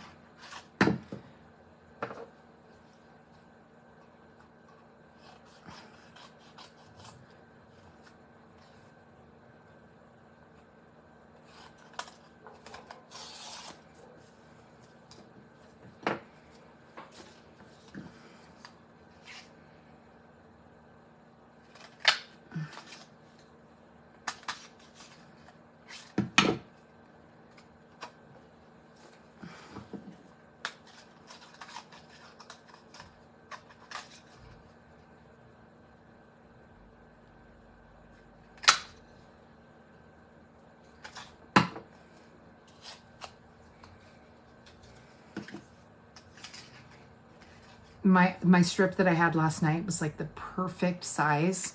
My strip that I had last night was like the perfect size,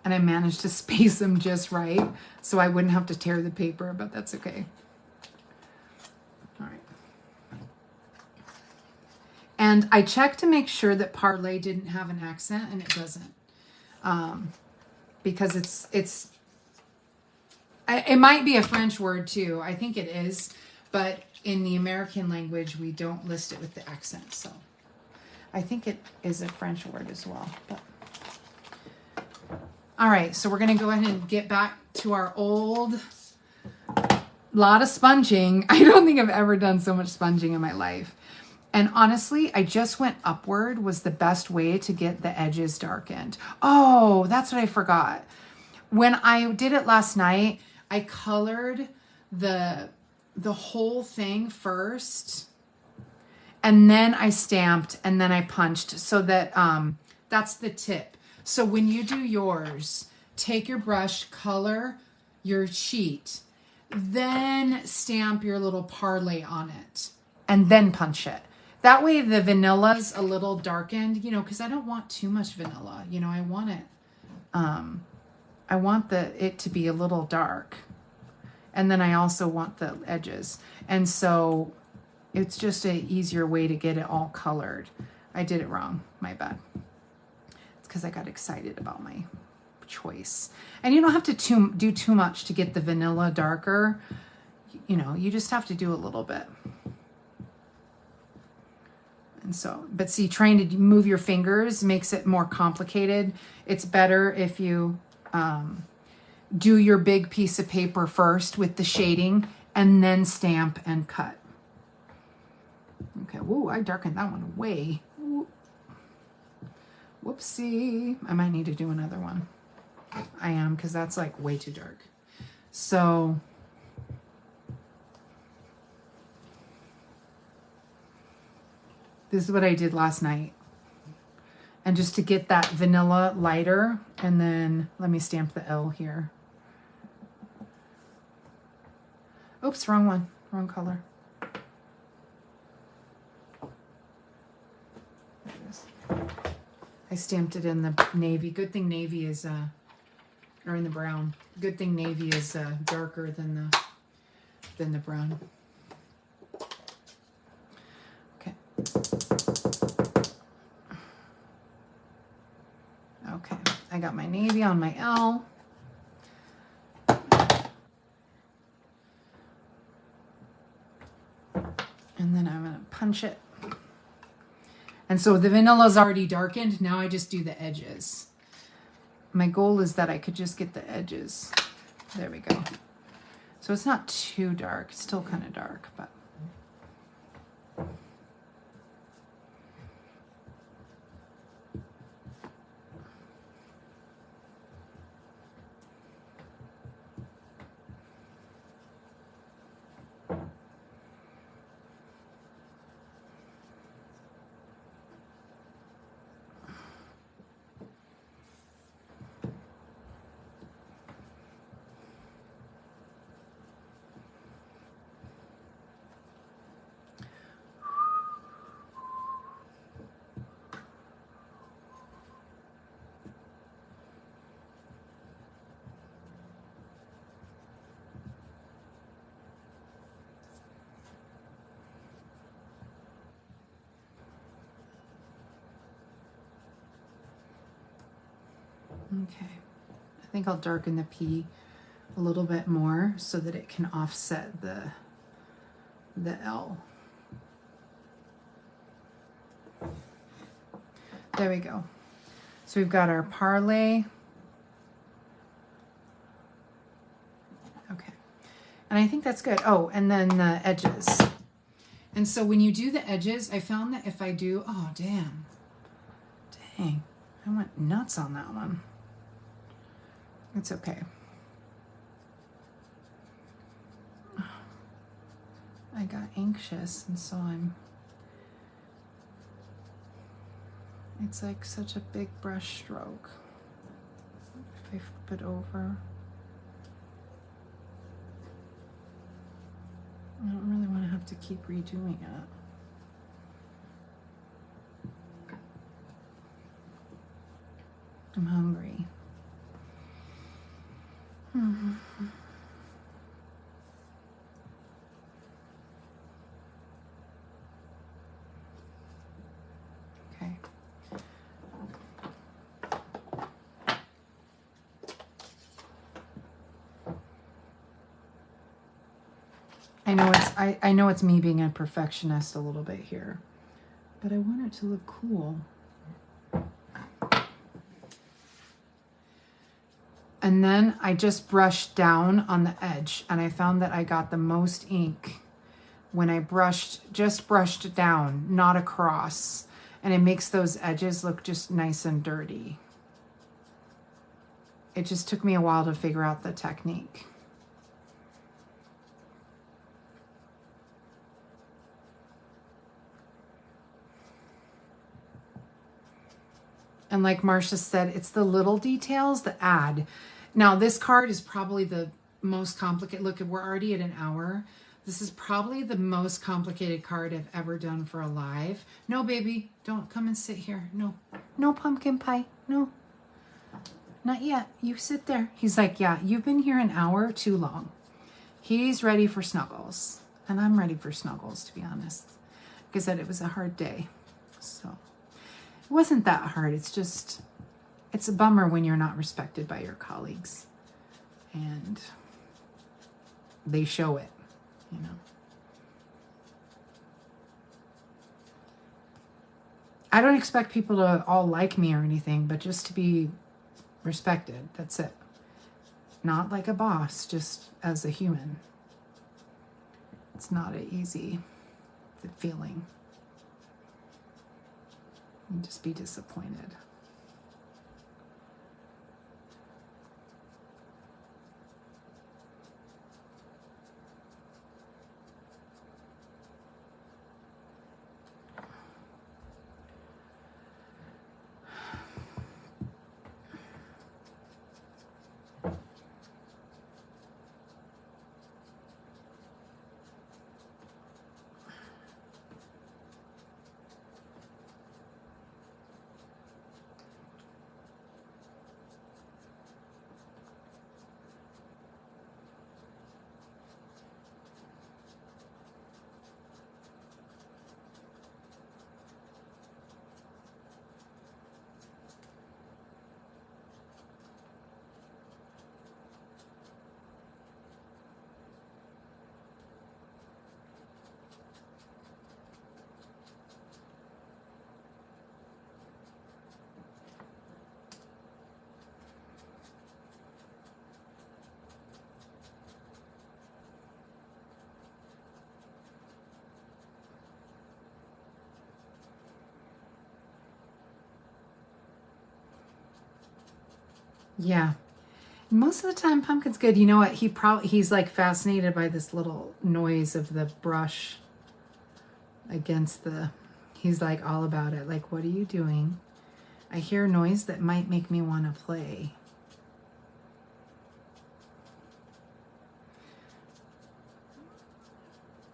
and I managed to space them just right so I wouldn't have to tear the paper, but that's okay. And I checked to make sure that Parley didn't have an accent, and it doesn't. Because it might be a French word too. I think it is, but in the American language, we don't list it with the accent. So I think it is a French word as well. But. All right, so we're going to go ahead and get back to our old lot of sponging. I don't think I've ever done so much sponging in my life. And honestly, I just went upward was the best way to get the edges darkened. Oh, that's what I forgot. When I did it last night, I colored the whole thing first, and then I stamped, and then I punched, so that that's the tip. So when you do yours, take your brush, color your sheet, then stamp your little Parley on it, and then punch it. That way the vanilla's a little darkened, you know, because I don't want too much vanilla. You know, I want it, I want it to be a little dark. And then I also want the edges. And so it's just an easier way to get it all colored. I did it wrong, my bad. It's because I got excited about my choice. And you don't have to do too much to get the vanilla darker. You know, you just have to do a little bit. And so, but see, trying to move your fingers makes it more complicated. It's better if you do your big piece of paper first with the shading and then stamp and cut. Okay, whoa, I darkened that one way. Whoopsie. I might need to do another one. I am, because that's like way too dark. So this is what I did last night. And just to get that vanilla lighter, and then let me stamp the L here. Oops, wrong one, wrong color. There it is. I stamped it in the navy. Good thing navy is, or in the brown. Good thing navy is darker than the brown. Okay. Okay, I got my navy on my L. And then I'm gonna punch it. And so the vanilla's already darkened. Now I just do the edges. My goal is that I could just get the edges. There we go. So it's not too dark. It's still kind of dark, but. Okay, I think I'll darken the P a little bit more so that it can offset the L. There we go. So we've got our Parley. Okay, and I think that's good. Oh, and then the edges. And so when you do the edges, I found that if I do, oh, dang, I went nuts on that one. It's okay. I got anxious, and so it's like such a big brush stroke. If I flip it over. I don't really want to have to keep redoing it. I'm hungry. I know it's me being a perfectionist a little bit here, but I want it to look cool. And then I just brushed down on the edge, and I found that I got the most ink when I just brushed down, not across. And it makes those edges look just nice and dirty. It just took me a while to figure out the technique. And like Marcia said, it's the little details that add. Now, this card is probably the most complicated. Look, we're already at an hour. This is probably the most complicated card I've ever done for a live. No, baby, don't come and sit here. No, no pumpkin pie. No, not yet. You sit there. He's like, yeah, you've been here an hour too long. He's ready for snuggles. And I'm ready for snuggles, to be honest. Like I said, it was a hard day. So it wasn't that hard. It's just, it's a bummer when you're not respected by your colleagues. And they show it. You know, I don't expect people to all like me or anything, but just to be respected. That's it. Not like a boss, just as a human. It's not an easy feeling. You just be disappointed. Yeah. Most of the time, Pumpkin's good. You know what? He's like fascinated by this little noise of the brush against the, he's like all about it. Like, what are you doing? I hear noise that might make me want to play.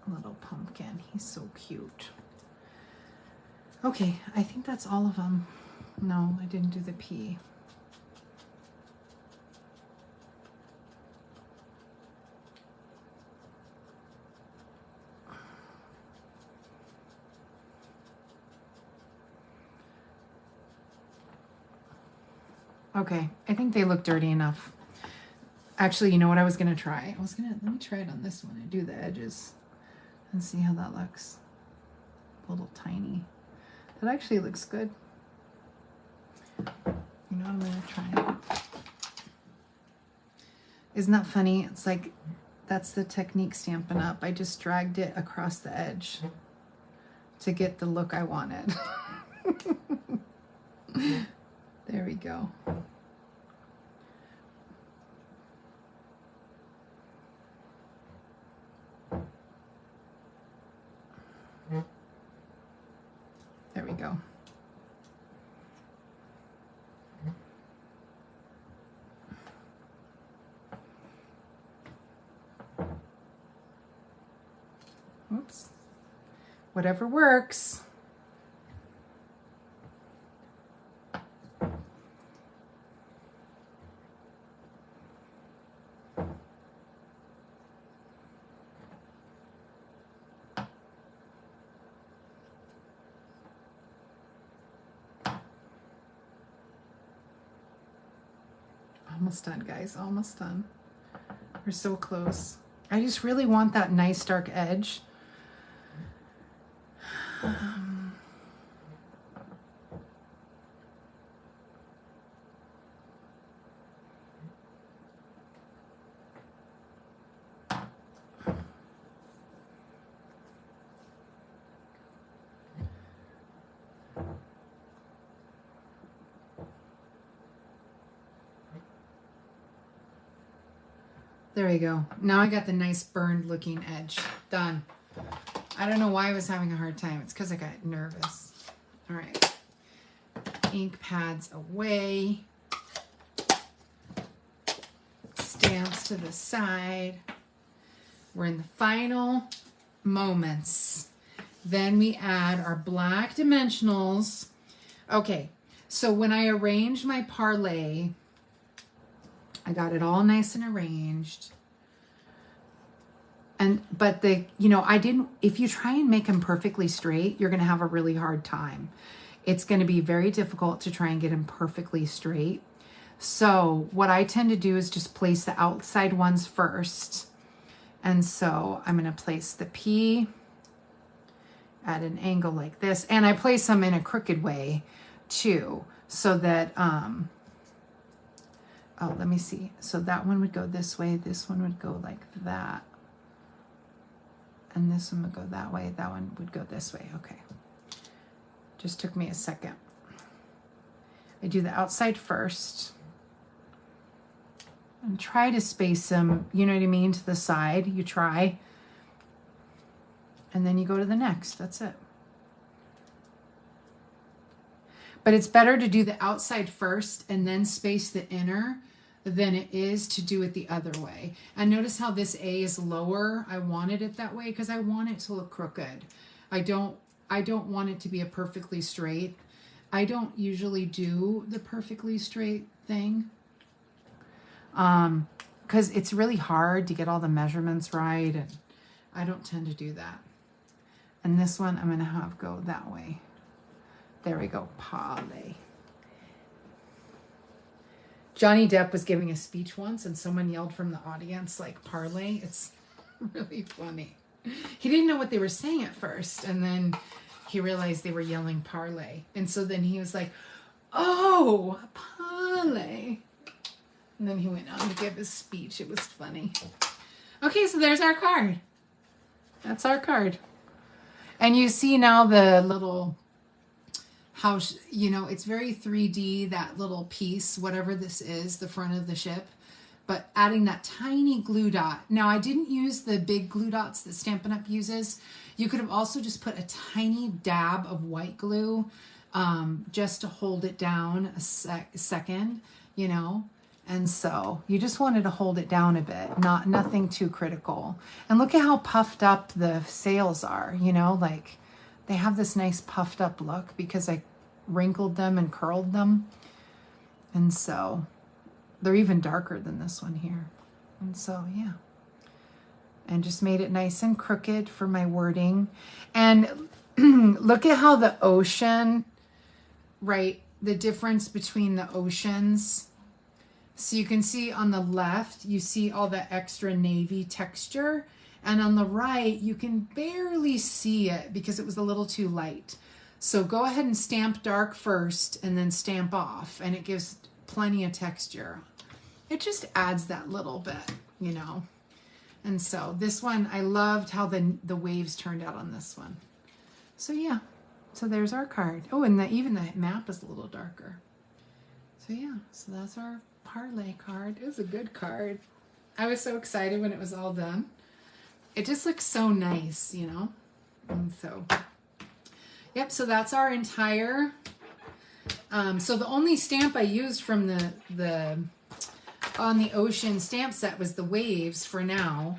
Little pumpkin. He's so cute. Okay, I think that's all of them. No, I didn't do the P. Okay, I think they look dirty enough. Actually, you know what I was gonna try? Let me try it on this one and do the edges and see how that looks. A little tiny. That actually looks good. You know what I'm gonna try? Isn't that funny? It's like, that's the technique Stampin' Up. I just dragged it across the edge to get the look I wanted. There we go. There we go. Oops. Whatever works. Almost done, guys. Almost done. We're so close. I just really want that nice dark edge. There we go. Now I got the nice burned looking edge. Done. I don't know why I was having a hard time. It's because I got nervous. All right. Ink pads away. Stamps to the side. We're in the final moments. Then we add our black dimensionals. Okay, so when I arrange my parlay, I got it all nice and arranged. But if you try and make them perfectly straight, you're going to have a really hard time. It's going to be very difficult to try and get them perfectly straight. So what I tend to do is just place the outside ones first. And so I'm going to place the P at an angle like this. And I place them in a crooked way too, so that, oh, let me see. So that one would go this way. This one would go like that. And this one would go that way. That one would go this way. Okay. Just took me a second. I do the outside first. And try to space them, you know what I mean, to the side. You try. And then you go to the next. That's it. But it's better to do the outside first and then space the inner than it is to do it the other way. And notice how this A is lower. I wanted it that way because I want it to look crooked. I don't want it to be a perfectly straight. I don't usually do the perfectly straight thing. Because it's really hard to get all the measurements right, and I don't tend to do that. And this one I'm going to have go that way. There we go, parlay. Johnny Depp was giving a speech once, and someone yelled from the audience, like, parlay. It's really funny. He didn't know what they were saying at first, and then he realized they were yelling parlay. And so then he was like, oh, parlay. And then he went on to give his speech. It was funny. Okay, so there's our card. That's our card. And you see now the little house, it's very 3D, that little piece, whatever this is, the front of the ship. But adding that tiny glue dot. Now, I didn't use the big glue dots that Stampin' Up! Uses. You could have also just put a tiny dab of white glue just to hold it down a second, And so you just wanted to hold it down a bit, nothing too critical. And look at how puffed up the sails are, like they have this nice puffed up look because I wrinkled them and curled them. And so they're even darker than this one here. And so, yeah. And just made it nice and crooked for my wording. And look at how the ocean, right, the difference between the oceans. So you can see on the left, you see all the extra navy texture. And on the right, you can barely see it because it was a little too light. So go ahead and stamp dark first and then stamp off. And it gives plenty of texture. It just adds that little bit, And so this one, I loved how the waves turned out on this one. So yeah, so there's our card. Oh, and even the map is a little darker. So yeah, so that's our parlay card. It was a good card. I was so excited when it was all done. It just looks so nice, And so, yep, so that's our entire, so the only stamp I used from the on the ocean stamp set was the waves for now.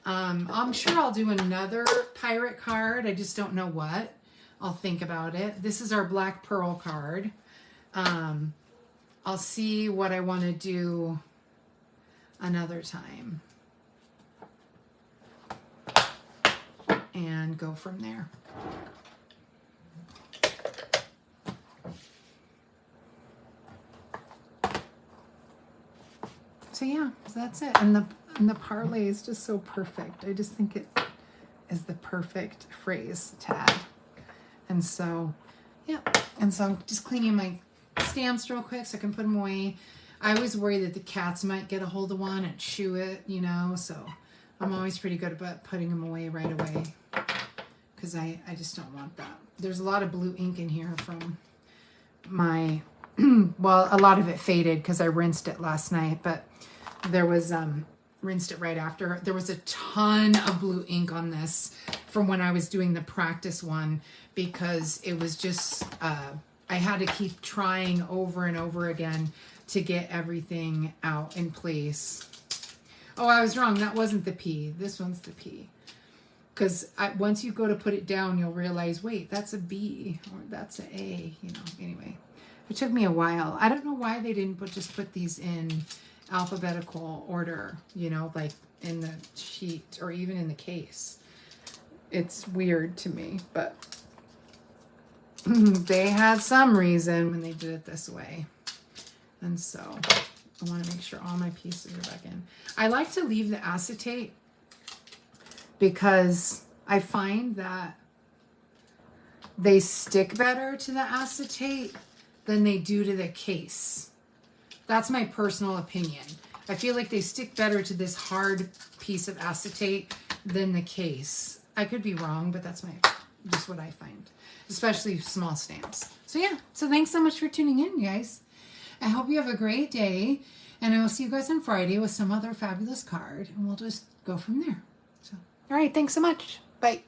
I'm sure I'll do another pirate card. I just don't know what. I'll think about it. This is our Black Pearl card. I'll see what I want to do another time and go from there. So yeah, so that's it. And And the parlay is just so perfect. I just think it is the perfect phrase to add. And so, yeah. And so I'm just cleaning my stamps real quick so I can put them away. I always worry that the cats might get a hold of one and chew it, you know, so I'm always pretty good about putting them away right away because I just don't want that. There's a lot of blue ink in here from my, well, a lot of it faded because I rinsed it last night, but there was, rinsed it right after. There was a ton of blue ink on this from when I was doing the practice one because it was just, I had to keep trying over and over again to get everything out in place. Oh, I was wrong. That wasn't the P. This one's the P. Because once you go to put it down, you'll realize, wait, that's a B or that's an A, you know. Anyway, it took me a while. I don't know why they didn't just put these in alphabetical order, you know, like in the sheet or even in the case. It's weird to me, but they had some reason when they did it this way. And so I want to make sure all my pieces are back in. I like to leave the acetate because I find that they stick better to the acetate than they do to the case. That's my personal opinion. I feel like they stick better to this hard piece of acetate than the case. I could be wrong, but that's just what I find, especially small stamps. So yeah, so thanks so much for tuning in, guys. I hope you have a great day, and I will see you guys on Friday with some other fabulous card, and we'll just go from there. So, all right, thanks so much. Bye.